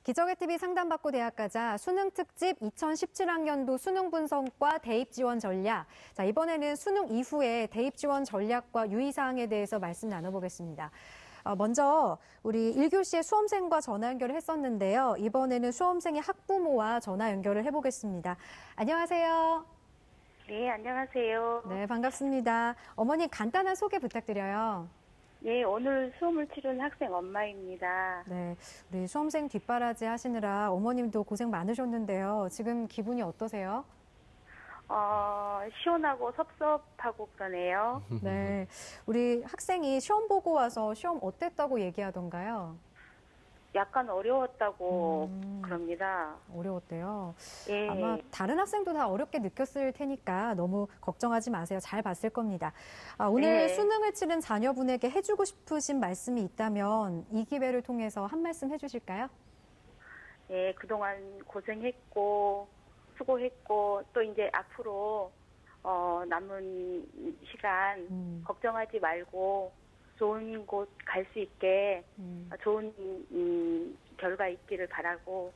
기적의 TV 상담받고 대학 가자 수능 특집 2017학년도 수능 분석과 대입 지원 전략. 자, 이번에는 수능 이후에 대입 지원 전략과 유의사항에 대해서 말씀 나눠보겠습니다. 먼저 우리 1교시에 수험생과 전화 연결을 했었는데요. 이번에는 수험생의 학부모와 전화 연결을 해보겠습니다. 안녕하세요. 네, 안녕하세요. 네, 반갑습니다. 어머니 간단한 소개 부탁드려요. 네, 오늘 수험을 치른 학생 엄마입니다. 네, 우리 수험생 뒷바라지 하시느라 어머님도 고생 많으셨는데요. 지금 기분이 어떠세요? 시원하고 섭섭하고 그러네요. 네, 우리 학생이 시험 보고 와서 시험 어땠다고 얘기하던가요? 약간 어려웠다고 그럽니다. 어려웠대요. 예. 아마 다른 학생도 다 어렵게 느꼈을 테니까 너무 걱정하지 마세요. 잘 봤을 겁니다. 오늘 네. 수능을 치른 자녀분에게 해주고 싶으신 말씀이 있다면 이 기회를 통해서 한 말씀 해주실까요? 예, 그동안 고생했고, 수고했고, 또 이제 앞으로, 남은 시간, 걱정하지 말고, 좋은 곳 갈 수 있게, 좋은, 결과 있기를 바라고,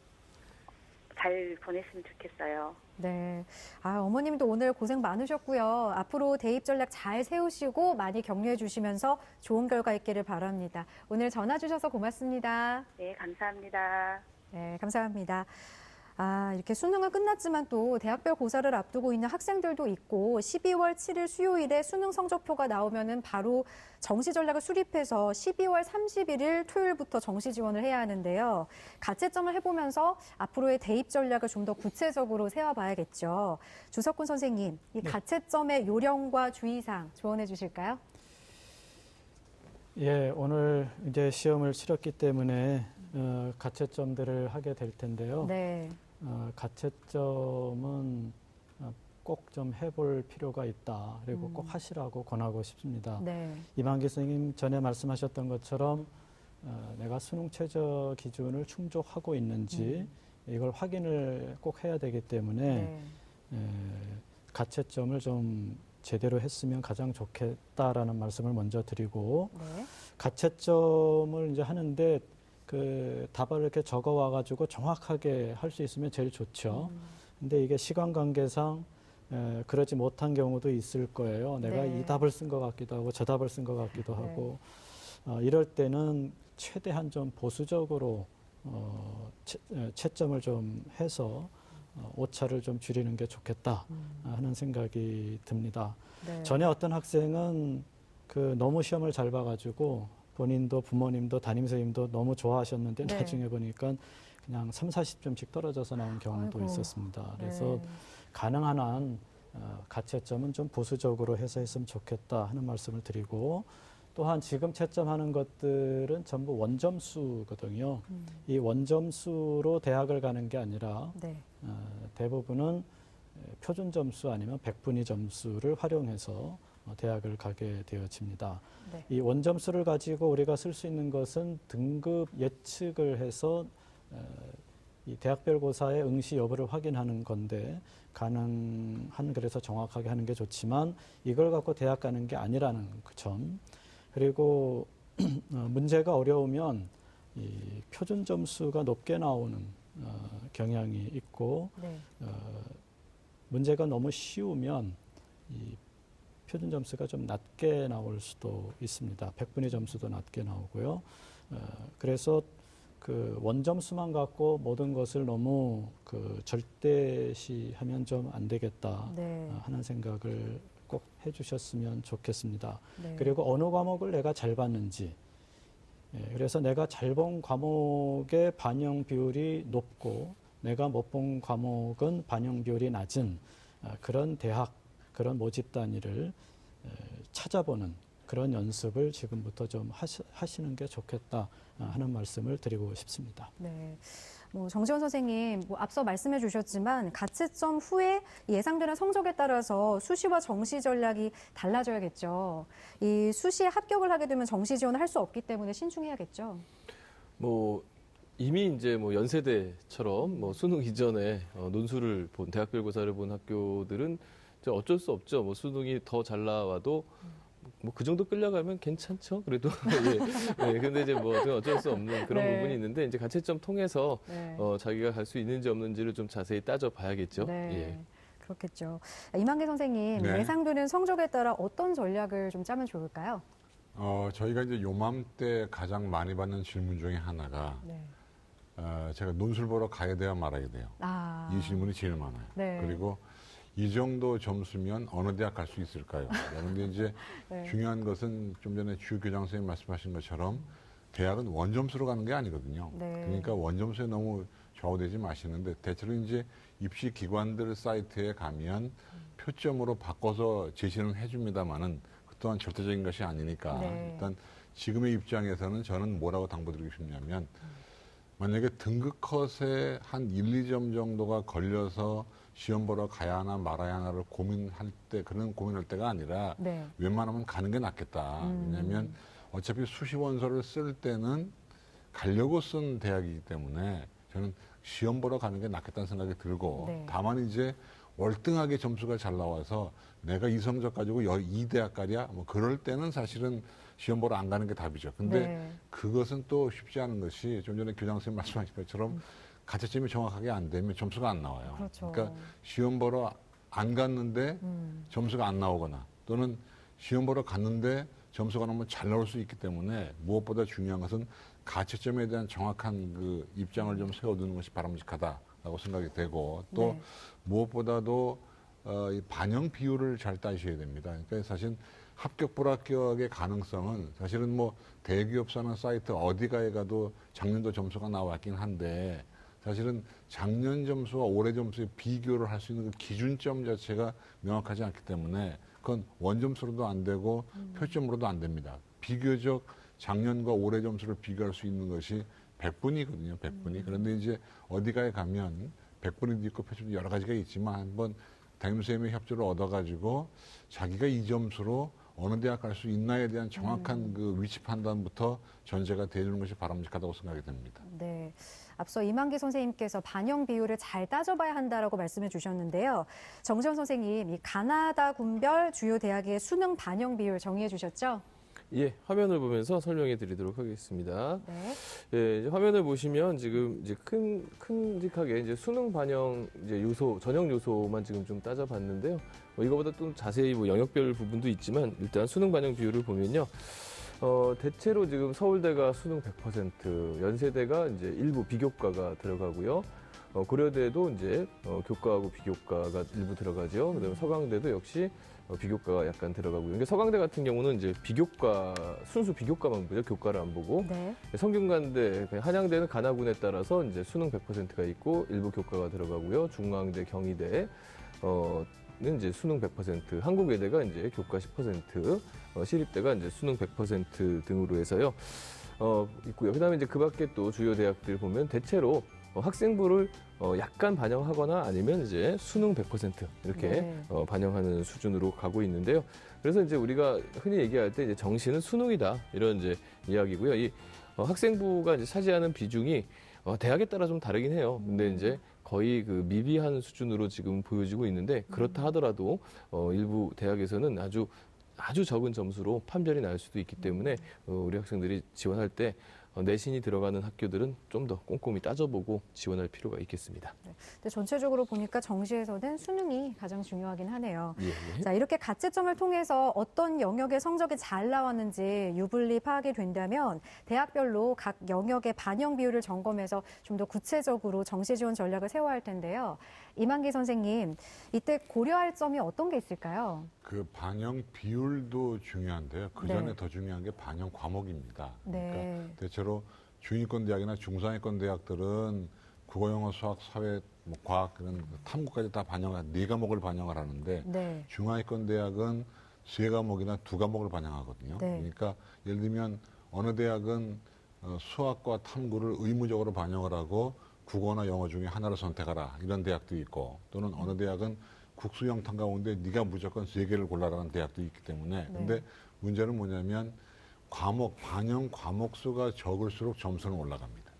잘 보냈으면 좋겠어요. 네. 어머님도 오늘 고생 많으셨고요. 앞으로 대입 전략 잘 세우시고 많이 격려해 주시면서 좋은 결과 있기를 바랍니다. 오늘 전화 주셔서 고맙습니다. 네, 감사합니다. 네, 감사합니다. 이렇게 수능은 끝났지만 또 대학별 고사를 앞두고 있는 학생들도 있고 12월 7일 수요일에 수능 성적표가 나오면은 바로 정시 전략을 수립해서 12월 31일 토요일부터 정시 지원을 해야 하는데요. 가채점을 해보면서 앞으로의 대입 전략을 좀 더 구체적으로 세워봐야겠죠. 주석훈 선생님, 이 가채점의 요령과 주의사항 조언해 주실까요? 예, 오늘 이제 시험을 치렀기 때문에 가채점들을 하게 될 텐데요. 네. 가채점은 꼭 좀 해볼 필요가 있다. 그리고 꼭 하시라고 권하고 싶습니다. 네. 이만기 선생님 전에 말씀하셨던 것처럼 내가 수능 최저 기준을 충족하고 있는지 이걸 확인을 꼭 해야 되기 때문에 가채점을 좀 제대로 했으면 가장 좋겠다라는 말씀을 먼저 드리고 네. 가채점을 이제 하는데 그 답을 이렇게 적어 와가지고 정확하게 할 수 있으면 제일 좋죠. 근데 이게 시간 관계상 그러지 못한 경우도 있을 거예요. 내가 네. 이 답을 쓴 것 같기도 하고 저 답을 쓴 것 같기도 하고 이럴 때는 최대한 좀 보수적으로 채점을 좀 해서 오차를 좀 줄이는 게 좋겠다 하는 생각이 듭니다. 네. 전에 어떤 학생은 그 너무 시험을 잘 봐가지고 본인도 부모님도 담임선생님도 너무 좋아하셨는데 네. 나중에 보니까 그냥 3, 40점씩 떨어져서 나온 경우도 아이고. 있었습니다. 그래서 네. 가능한 한 가채점은 좀 보수적으로 해서 했으면 좋겠다 하는 말씀을 드리고 또한 지금 채점하는 것들은 전부 원점수거든요. 이 원점수로 대학을 가는 게 아니라 네. 대부분은 표준 점수 아니면 백분위 점수를 활용해서 대학을 가게 되어집니다. 네. 이 원점수를 가지고 우리가 쓸 수 있는 것은 등급 예측을 해서 이 대학별 고사의 응시 여부를 확인하는 건데 가능한 그래서 정확하게 하는 게 좋지만 이걸 갖고 대학 가는 게 아니라는 그 점. 그리고 문제가 어려우면 이 표준 점수가 높게 나오는 경향이 있고 네. 문제가 너무 쉬우면 이 표준 점수가 좀 낮게 나올 수도 있습니다. 백분위 점수도 낮게 나오고요. 그래서 그 원점수만 갖고 모든 것을 너무 그 절대시하면 좀 안 되겠다 네. 하는 생각을 꼭 해주셨으면 좋겠습니다. 네. 그리고 어느 과목을 내가 잘 봤는지, 그래서 내가 잘 본 과목의 반영 비율이 높고 내가 못 본 과목은 반영 비율이 낮은 그런 대학, 그런 모집 단위를 찾아보는 그런 연습을 지금부터 좀 하시는 게 좋겠다 하는 말씀을 드리고 싶습니다. 네. 정지원 선생님, 앞서 말씀해 주셨지만 가채점 후에 예상되는 성적에 따라서 수시와 정시 전략이 달라져야겠죠. 이 수시에 합격을 하게 되면 정시 지원을 할 수 없기 때문에 신중해야겠죠. 이미 이제 연세대처럼 수능 이전에 논술을 본 대학별 고사를 본 학교들은 이제 어쩔 수 없죠. 수능이 더 잘 나와도 뭐 그 정도 끌려가면 괜찮죠. 그래도 예. 근데 이제 뭐 어쩔 수 없는 그런 네. 부분이 있는데 이제 가채점 통해서 네. 자기가 갈 수 있는지 없는지를 좀 자세히 따져봐야겠죠. 네. 예. 그렇겠죠. 이만기 선생님, 네. 예상되는 성적에 따라 어떤 전략을 좀 짜면 좋을까요? 저희가 이제 요맘때 가장 많이 받는 질문 중에 하나가 네. 제가 논술 보러 가야 돼야 말아야 돼요. 아, 이 질문이 제일 많아요. 네. 그리고 이 정도 점수면 어느 대학 갈 수 있을까요? 그런데 이제 네. 중요한 것은 좀 전에 주 교장 선생님 말씀하신 것처럼 대학은 원점수로 가는 게 아니거든요. 네. 그러니까 원점수에 너무 좌우되지 마시는데 대체로 이제 입시 기관들 사이트에 가면 표점으로 바꿔서 제시는 해줍니다만은 그 또한 절대적인 것이 아니니까 네. 일단 지금의 입장에서는 저는 뭐라고 당부드리고 싶냐면 만약에 등급 컷에 한 1, 2점 정도가 걸려서 시험 보러 가야 하나 말아야 하나를 고민할 때 그런 고민할 때가 아니라 네. 웬만하면 가는 게 낫겠다. 왜냐하면 어차피 수시 원서를 쓸 때는 가려고 쓴 대학이기 때문에 저는 시험 보러 가는 게 낫겠다는 생각이 들고 네. 다만 이제 월등하게 점수가 잘 나와서 내가 이 성적 가지고 이 대학 가랴 뭐 그럴 때는 사실은 시험 보러 안 가는 게 답이죠. 근데 네. 그것은 또 쉽지 않은 것이 좀 전에 교장 선생님 말씀하신 것처럼 가채점이 정확하게 안 되면 점수가 안 나와요. 그렇죠. 그러니까 시험 보러 안 갔는데 점수가 안 나오거나 또는 시험 보러 갔는데 점수가 너무 잘 나올 수 있기 때문에 무엇보다 중요한 것은 가채점에 대한 정확한 그 입장을 좀 세워두는 것이 바람직하다라고 생각이 되고 또 네. 무엇보다도 이 반영 비율을 잘 따셔야 됩니다. 그러니까 사실 합격 불합격의 가능성은 사실은 뭐 대기업 사는 사이트 어디 가에 가도 작년도 점수가 나왔긴 한데 사실은 작년 점수와 올해 점수의 비교를 할 수 있는 그 기준점 자체가 명확하지 않기 때문에 그건 원점수로도 안 되고 표점으로도 안 됩니다. 비교적 작년과 올해 점수를 비교할 수 있는 것이 100분이거든요. 100분이. 그런데 이제 어디가에 가면 100분이도 있고 표점도 여러 가지가 있지만 한번 담임선생님의 협조를 얻어가지고 자기가 이 점수로 어느 대학 갈 수 있나에 대한 정확한 그 위치 판단부터 전제가 되는 것이 바람직하다고 생각이 됩니다. 네. 앞서 이만기 선생님께서 반영 비율을 잘 따져봐야 한다라고 말씀해 주셨는데요. 정지원 선생님, 이 가나다 군별 주요 대학의 수능 반영 비율 정의해 주셨죠? 예, 화면을 보면서 설명해 드리도록 하겠습니다. 네. 예, 이제 화면을 보시면 지금 이제 큼직하게 이제 수능 반영 이제 요소, 전형 요소만 지금 좀 따져봤는데요. 이거보다 또 자세히 뭐 영역별 부분도 있지만 일단 수능 반영 비율을 보면요. 대체로 지금 서울대가 수능 100%, 연세대가 이제 일부 비교과가 들어가고요. 고려대도 이제 교과하고 비교과가 일부 들어가죠. 그다음에 서강대도 역시 비교과가 약간 들어가고요. 그러니까 서강대 같은 경우는 이제 비교과 순수 비교과만 보죠. 교과를 안 보고. 네. 성균관대, 한양대는 가나군에 따라서 이제 수능 100%가 있고 일부 교과가 들어가고요. 중앙대, 경희대 는 이제 수능 100%, 한국외대가 이제 교과 10%, 시립대가 이제 수능 100% 등으로 해서요. 있고요. 그다음에 이제 그밖에 또 주요 대학들 보면 대체로 학생부를 약간 반영하거나 아니면 이제 수능 100% 이렇게 네. 반영하는 수준으로 가고 있는데요. 그래서 이제 우리가 흔히 얘기할 때 이제 정시는 수능이다 이런 이제 이야기고요. 이 학생부가 이제 차지하는 비중이 대학에 따라 좀 다르긴 해요. 근데 이제 거의 그 미비한 수준으로 지금 보여지고 있는데 그렇다 하더라도 일부 대학에서는 아주 적은 점수로 판별이 날 수도 있기 때문에 우리 학생들이 지원할 때 내신이 들어가는 학교들은 좀 더 꼼꼼히 따져보고 지원할 필요가 있겠습니다. 근데 전체적으로 보니까 정시에서는 수능이 가장 중요하긴 하네요. 예. 자, 이렇게 가채점을 통해서 어떤 영역의 성적이 잘 나왔는지 유불리 파악이 된다면 대학별로 각 영역의 반영 비율을 점검해서 좀 더 구체적으로 정시 지원 전략을 세워야 할 텐데요. 이만기 선생님, 이때 고려할 점이 어떤 게 있을까요? 그 반영 비율도 중요한데요. 그 전에 네. 더 중요한 게 반영 과목입니다. 네. 그러니까 대체로 중위권 대학이나 중상위권 대학들은 국어, 영어, 수학, 사회, 뭐 과학 그런 탐구까지 다 반영한 4과목을 반영을 하는데 네. 중하위권 대학은 3과목이나 2과목을 반영하거든요. 네. 그러니까 예를 들면 어느 대학은 수학과 탐구를 의무적으로 반영을 하고 국어나 영어 중에 하나를 선택하라 이런 대학도 있고 또는 어느 대학은 국수 영탕 가운데 네가 무조건 3개를 골라라는 대학도 있기 때문에 근데 문제는 뭐냐면 반영 과목 수가 적을수록 점수는 올라갑니다.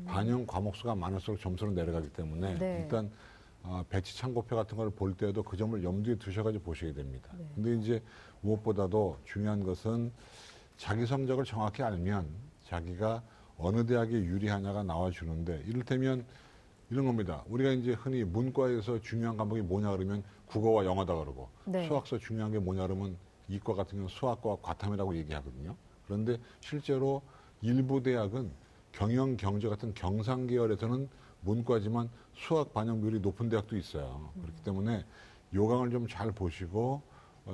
반영 과목 수가 많을수록 점수는 내려가기 때문에 네. 일단 배치 참고표 같은 걸 볼 때도 그 점을 염두에 두셔가지고 보셔야 됩니다. 네. 근데 이제 무엇보다도 중요한 것은 자기 성적을 정확히 알면 자기가 어느 대학에 유리하냐가 나와주는데, 이를테면 이런 겁니다. 우리가 이제 흔히 문과에서 중요한 과목이 뭐냐 그러면 국어와 영어다 그러고, 네. 수학서 중요한 게 뭐냐 그러면 이과 같은 경우는 수학과 과탐이라고 얘기하거든요. 그런데 실제로 일부 대학은 경영, 경제 같은 경상 계열에서는 문과지만 수학 반영 비율이 높은 대학도 있어요. 그렇기 때문에 요강을 좀 잘 보시고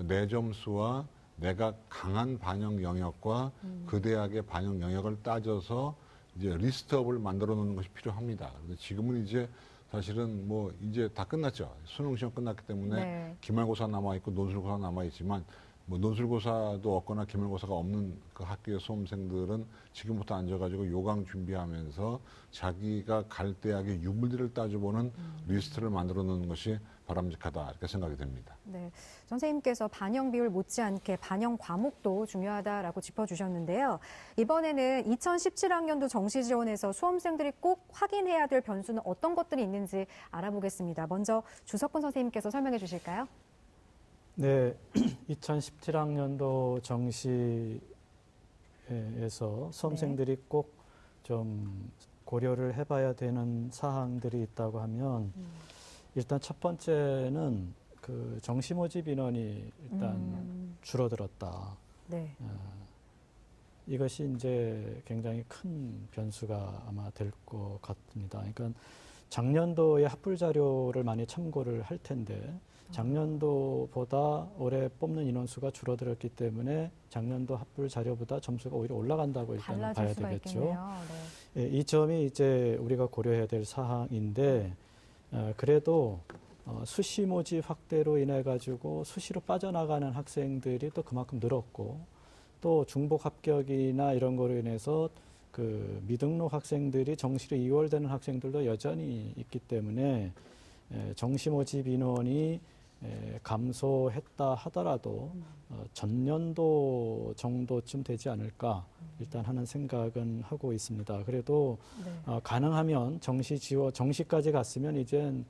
내 점수와 내가 강한 반영 영역과 그 대학의 반영 영역을 따져서 이제 리스트업을 만들어 놓는 것이 필요합니다. 근데 지금은 이제 사실은 뭐 이제 다 끝났죠. 수능 시험 끝났기 때문에 네. 기말고사 남아 있고 논술고사 남아 있지만, 뭐 논술고사도 없거나 기말고사가 없는 그 학교의 수험생들은 지금부터 앉아가지고 요강 준비하면서 자기가 갈 대학의 유불리를 따져보는 리스트를 만들어 놓는 것이 바람직하다, 이렇게 생각이 됩니다. 네, 선생님께서 반영 비율 못지않게 반영 과목도 중요하다라고 짚어주셨는데요. 이번에는 2017학년도 정시 지원에서 수험생들이 꼭 확인해야 될 변수는 어떤 것들이 있는지 알아보겠습니다. 먼저 주석훈 선생님께서 설명해 주실까요? 네, 2017학년도 정시에서 수험생들이 꼭 좀 고려를 해봐야 되는 사항들이 있다고 하면, 일단 첫 번째는 그 정시 모집 인원이 일단 줄어들었다. 네. 이것이 이제 굉장히 큰 변수가 아마 될 것 같습니다. 그러니까 작년도에 합불 자료를 많이 참고를 할 텐데, 작년도보다 올해 뽑는 인원수가 줄어들었기 때문에 작년도 합불 자료보다 점수가 오히려 올라간다고 일단은 달라질 봐야 수가 되겠죠. 있겠네요. 네. 예, 이 점이 이제 우리가 고려해야 될 사항인데, 그래도 수시 모집 확대로 인해 가지고 수시로 빠져나가는 학생들이 또 그만큼 늘었고, 또 중복 합격이나 이런 거로 인해서 그 미등록 학생들이 정시로 이월되는 학생들도 여전히 있기 때문에 정시 모집 인원이 감소했다 하더라도 전년도 정도쯤 되지 않을까 일단 하는 생각은 하고 있습니다. 그래도 네. 가능하면 정시까지 갔으면 이젠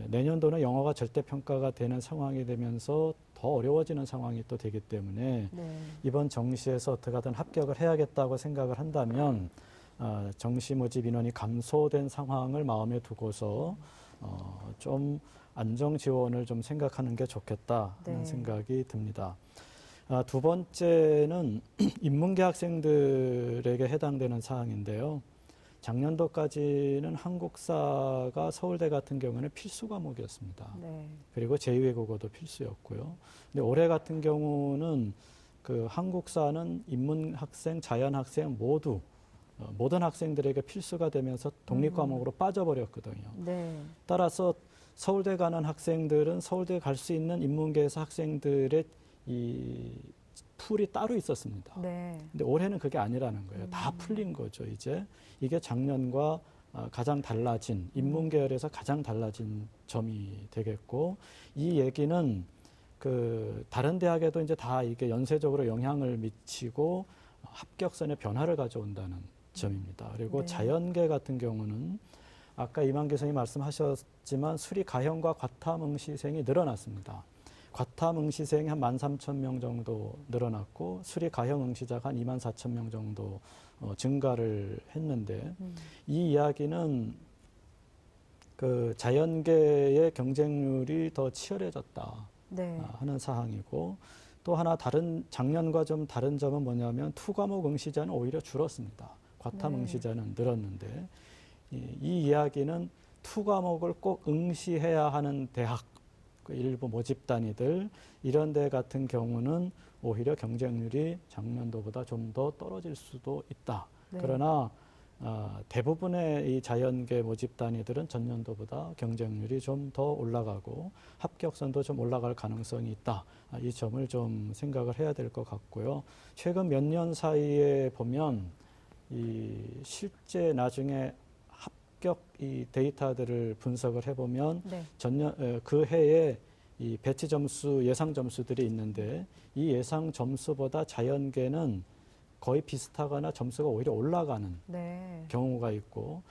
내년도는 영어가 절대평가가 되는 상황이 되면서 더 어려워지는 상황이 또 되기 때문에 네. 이번 정시에서 어떻게든 합격을 해야겠다고 생각을 한다면 정시 모집 인원이 감소된 상황을 마음에 두고서 좀 안정 지원을 좀 생각하는 게 좋겠다 하는 네. 생각이 듭니다. 두 번째는 인문계 학생들에게 해당되는 사항인데요. 작년도까지는 한국사가 서울대 같은 경우는 필수 과목이었습니다. 네. 그리고 제2외국어도 필수였고요. 근데 올해 같은 경우는 그 한국사는 인문 학생, 자연 학생 모두 모든 학생들에게 필수가 되면서 독립 과목으로 빠져버렸거든요. 네. 따라서 서울대 가는 학생들은 서울대 갈 수 있는 인문계에서 학생들의 이 풀이 따로 있었습니다. 네. 근데 올해는 그게 아니라는 거예요. 다 풀린 거죠, 이제. 이게 작년과 가장 달라진, 인문계열에서 가장 달라진 점이 되겠고, 이 얘기는 그 다른 대학에도 이제 다 이게 연쇄적으로 영향을 미치고 합격선의 변화를 가져온다는 점입니다. 그리고 네. 자연계 같은 경우는 아까 이만 교수님 말씀하셨지만 수리 가형과 과탐 응시생이 늘어났습니다. 과탐 응시생이 한 13,000명 정도 늘어났고 수리 가형 응시자가 한 24,000명 정도 증가를 했는데 이 이야기는 그 자연계의 경쟁률이 더 치열해졌다 네. 하는 사항이고, 또 하나 작년과 좀 다른 점은 뭐냐면 투과목 응시자는 오히려 줄었습니다. 과탐 네. 응시자는 늘었는데 이 이야기는 투과목을 꼭 응시해야 하는 대학, 그 일부 모집단위들 이런 데 같은 경우는 오히려 경쟁률이 작년도보다 좀 더 떨어질 수도 있다. 네. 그러나 대부분의 이 자연계 모집단위들은 전년도보다 경쟁률이 좀 더 올라가고 합격선도 좀 올라갈 가능성이 있다. 이 점을 좀 생각을 해야 될 것 같고요. 최근 몇 년 사이에 보면 이 실제 나중에 합격 이 데이터들을 분석을 해보면 네. 그 해에 이 배치 점수, 예상 점수들이 있는데 이 예상 점수보다 자연계는 거의 비슷하거나 점수가 오히려 올라가는 네. 경우가 있고,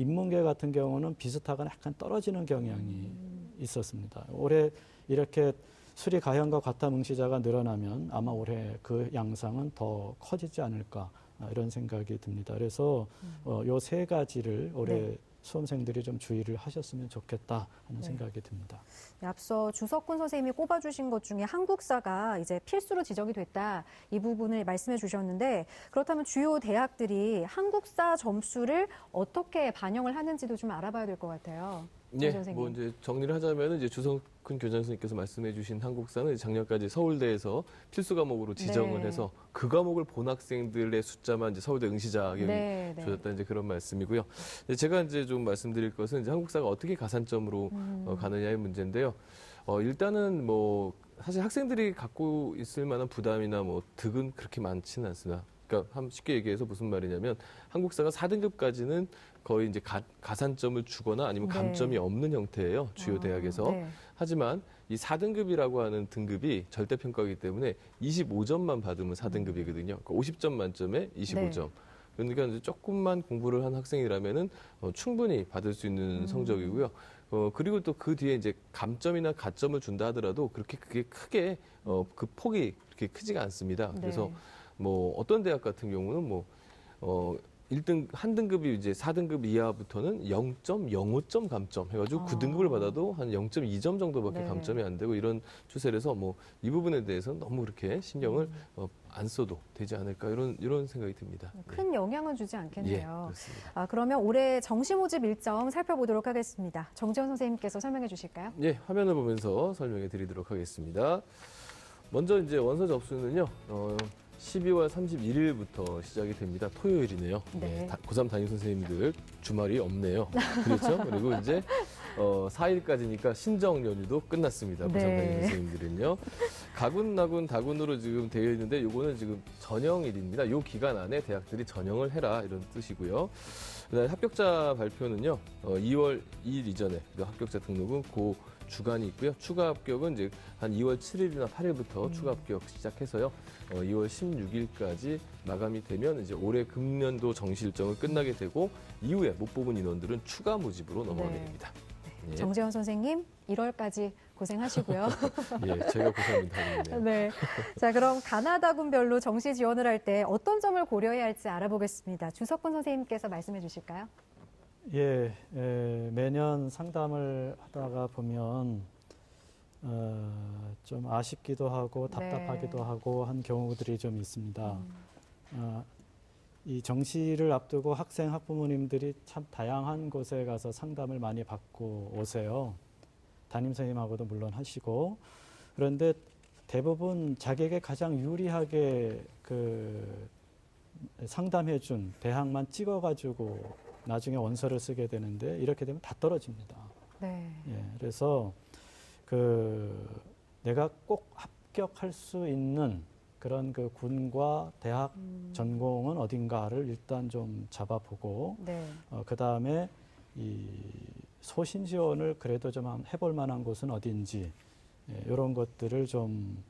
인문계 같은 경우는 비슷하거나 약간 떨어지는 경향이 있었습니다. 올해 이렇게 수리 가형과 과탐 응시자가 늘어나면 아마 올해 그 양상은 더 커지지 않을까 이런 생각이 듭니다. 그래서 요 세 가지를 올해 네. 수험생들이 좀 주의를 하셨으면 좋겠다 하는 네. 생각이 듭니다. 앞서 주석훈 선생님이 꼽아주신 것 중에 한국사가 이제 필수로 지정이 됐다 이 부분을 말씀해 주셨는데 그렇다면 주요 대학들이 한국사 점수를 어떻게 반영을 하는지도 좀 알아봐야 될 것 같아요. 예, 선생님. 뭐 이제 정리를 하자면 이제 주석훈 교장 선생님께서 말씀해주신 한국사는 작년까지 서울대에서 필수 과목으로 지정을 네. 해서 그 과목을 본 학생들의 숫자만 이제 서울대 응시 자격이 네, 네. 주셨다 이제 그런 말씀이고요. 제가 이제 좀 말씀드릴 것은 이제 한국사가 어떻게 가산점으로 가느냐의 문제인데요. 일단은 뭐 사실 학생들이 갖고 있을 만한 부담이나 뭐 득은 그렇게 많지는 않습니다. 그러니까 쉽게 얘기해서 무슨 말이냐면 한국사가 4등급까지는 거의 이제 가산점을 주거나 아니면 네. 감점이 없는 형태예요. 주요 대학에서. 네. 하지만 이 4등급이라고 하는 등급이 절대평가이기 때문에 25점만 받으면 4등급이거든요. 그러니까 50점 만점에 25점. 네. 그러니까 이제 조금만 공부를 한 학생이라면은 충분히 받을 수 있는 성적이고요. 그리고 또 그 뒤에 이제 감점이나 가점을 준다 하더라도 그게 크게 그 폭이 그렇게 크지가 않습니다. 그래서 네. 뭐 어떤 대학 같은 경우는 뭐 1등 한 등급이 이제 4등급 이하부터는 0.05점 감점 해가지고 9등급을 받아도 한 0.2점 정도밖에 네. 감점이 안 되고 이런 추세라서 뭐 이 부분에 대해서는 너무 그렇게 신경을 안 써도 되지 않을까 이런 생각이 듭니다. 큰 영향은 주지 예, 않겠네요. 그렇습니다. 그러면 올해 정시 모집 일정 살펴보도록 하겠습니다. 정지현 선생님께서 설명해 주실까요? 예, 화면을 보면서 설명해 드리도록 하겠습니다. 먼저 이제 원서 접수는요. 12월 31일부터 시작이 됩니다. 토요일이네요. 네. 고3 담임 선생님들 주말이 없네요. 그렇죠? 그리고 이제 4일까지니까 신정 연휴도 끝났습니다. 고3 네. 담임 선생님들은요. 가군, 나군, 다군으로 지금 되어 있는데 요거는 지금 전형일입니다. 요 기간 안에 대학들이 전형을 해라 이런 뜻이고요. 그다음에 합격자 발표는요. 2월 2일 이전에 합격자 등록은 그 주간이 있고요. 추가 합격은 이제 한 2월 7일이나 8일부터 추가 합격 시작해서요. 2월 16일까지 마감이 되면 이제 올해 금년도 정시 일정을 끝나게 되고 이후에 못 뽑은 인원들은 추가 모집으로 넘어가게 네. 됩니다. 예. 정지현 선생님 1월까지 고생하시고요. 예, 제가 고생합니다. 네. 네. 자, 그럼 가나다군별로 정시 지원을 할 때 어떤 점을 고려해야 할지 알아보겠습니다. 주석훈 선생님께서 말씀해 주실까요? 예, 매년 상담을 하다가 보면 좀 아쉽기도 하고 답답하기도 네. 하고 한 경우들이 좀 있습니다. 이 정시를 앞두고 학생, 학부모님들이 참 다양한 곳에 가서 상담을 많이 받고 오세요. 담임 선생님하고도 물론 하시고. 그런데 대부분 자기에게 가장 유리하게 상담해준 대학만 찍어가지고 나중에 원서를 쓰게 되는데 이렇게 되면 다 떨어집니다. 네. 예, 그래서 내가 꼭 합격할 수 있는 그런 군과 대학 전공은 어딘가를 일단 좀 잡아보고 네. 그 다음에 이 소신 지원을 그래도 좀 해볼 만한 곳은 어딘지 이런 것들을 좀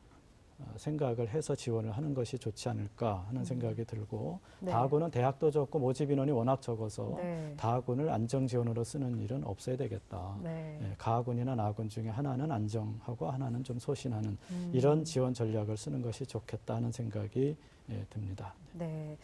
생각을 해서 지원을 하는 것이 좋지 않을까 하는 생각이 들고 네. 다하고는 대학도 적고 모집 인원이 워낙 적어서 네. 다하군을 안정 지원으로 쓰는 일은 없어야 되겠다. 네. 가하군이나 나군 중에 하나는 안정하고 하나는 좀 소신하는 이런 지원 전략을 쓰는 것이 좋겠다 하는 생각이 듭니다. 네.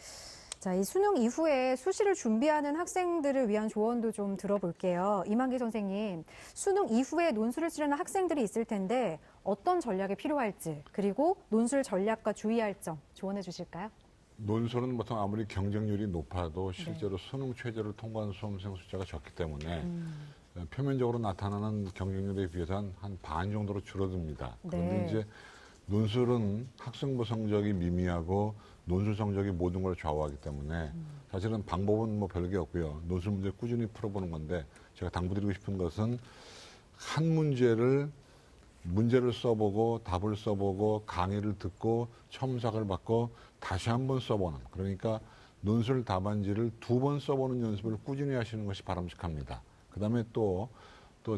자, 이 수능 이후에 수시를 준비하는 학생들을 위한 조언도 좀 들어볼게요. 이만기 선생님, 수능 이후에 논술을 치르는 학생들이 있을 텐데 어떤 전략이 필요할지, 그리고 논술 전략과 주의할 점 조언해 주실까요? 논술은 보통 아무리 경쟁률이 높아도 실제로 수능 최저를 통과한 수험생 숫자가 적기 때문에 표면적으로 나타나는 경쟁률에 비해서 한 반 정도로 줄어듭니다. 그런데 네. 이제 논술은 학생부 성적이 미미하고 논술 성적이 모든 걸 좌우하기 때문에 사실은 방법은 뭐 별게 없고요. 논술 문제 꾸준히 풀어보는 건데 제가 당부드리고 싶은 것은 한 문제를 써보고 답을 써보고 강의를 듣고 첨삭을 받고 다시 한번 써보는, 그러니까 논술 답안지를 2번 써보는 연습을 꾸준히 하시는 것이 바람직합니다. 그다음에 또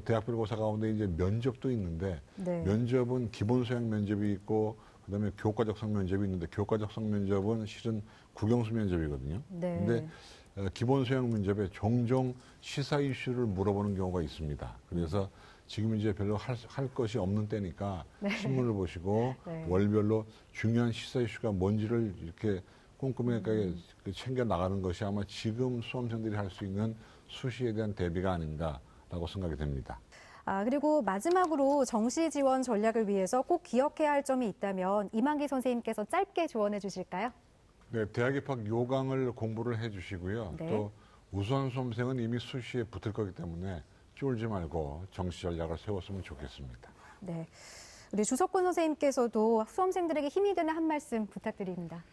대학별 고사 가운데 이제 면접도 있는데 네. 면접은 기본 수행 면접이 있고 그다음에 교과적성 면접이 있는데 교과적성 면접은 실은 국영수 면접이거든요. 네. 근데 기본 수행 면접에 종종 시사 이슈를 물어보는 경우가 있습니다. 그래서 지금 이제 별로 할 것이 없는 때니까 신문을 보시고 네. 월별로 중요한 시사 이슈가 뭔지를 이렇게 꼼꼼하게 챙겨 나가는 것이 아마 지금 수험생들이 할 수 있는 수시에 대한 대비가 아닌가라고 생각이 됩니다. 그리고 마지막으로 정시 지원 전략을 위해서 꼭 기억해야 할 점이 있다면 이만기 선생님께서 짧게 조언해 주실까요? 네, 대학 입학 요강을 공부를 해 주시고요. 네. 또 우수한 수험생은 이미 수시에 붙을 거기 때문에 쫄지 말고 정시 전략을 세웠으면 좋겠습니다. 네. 우리 주석권 선생님께서도 수험생들에게 힘이 되는 한 말씀 부탁드립니다.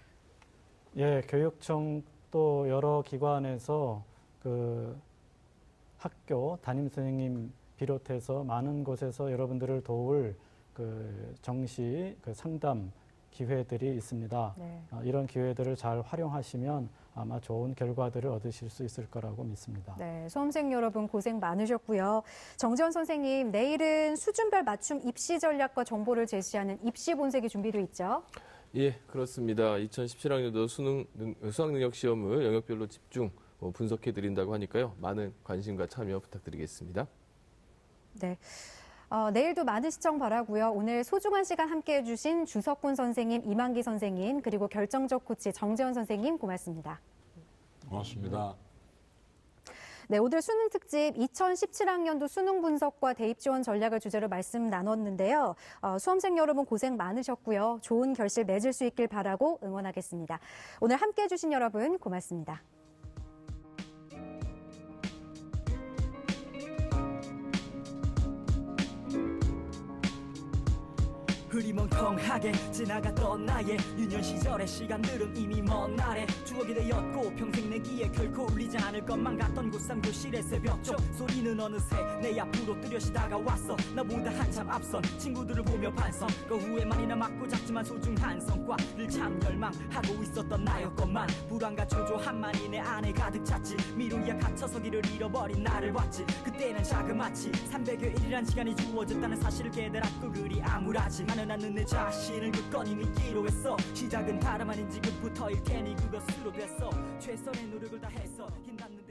예, 교육청 또 여러 기관에서 그 학교 담임 선생님 비롯해서 많은 곳에서 여러분들을 도울 그 정시 그 상담 기회들이 있습니다. 네. 이런 기회들을 잘 활용하시면 아마 좋은 결과들을 얻으실 수 있을 거라고 믿습니다. 네, 수험생 여러분 고생 많으셨고요. 정지원 선생님, 내일은 수준별 맞춤 입시 전략과 정보를 제시하는 입시 본색이 준비되어 있죠? 예, 그렇습니다. 2017학년도 수학능력 시험을 영역별로 집중 분석해 드린다고 하니까요. 많은 관심과 참여 부탁드리겠습니다. 네. 내일도 많은 시청 바라고요. 오늘 소중한 시간 함께해 주신 주석군 선생님, 이만기 선생님, 그리고 결정적 코치 정재원 선생님 고맙습니다. 고맙습니다. 네, 오늘 수능 특집 2017학년도 수능 분석과 대입 지원 전략을 주제로 말씀 나눴는데요. 수험생 여러분 고생 많으셨고요. 좋은 결실 맺을 수 있길 바라고 응원하겠습니다. 오늘 함께해 주신 여러분 고맙습니다. 흐리멍텅하게 지나갔던 나의 유년 시절의 시간들은 이미 먼 날에 추억이 되었고 평생 내기에 결코 울리지 않을 것만 같던 고3 교실의 새벽적 소리는 어느새 내 앞으로 뚜렷이 다가왔어. 나보다 한참 앞선 친구들을 보며 반성. 그 후에 말이나 맞고 작지만 소중한 성과를 참 열망하고 있었던 나였건만 불안과 초조함만이 내 안에 가득 찼지. 미루야 갇혀서 길을 잃어버린 나를 봤지. 그때는 자그마치 300여 일이란 시간이 주어졌다는 사실을 깨달았고 그리 암울하지만은 나는 내 자신을 굳건히 믿기로 했어. 시작은 바람 아닌 지금부터일 테니 그것으로 됐어. 최선의 노력을 다해서 힘 닿는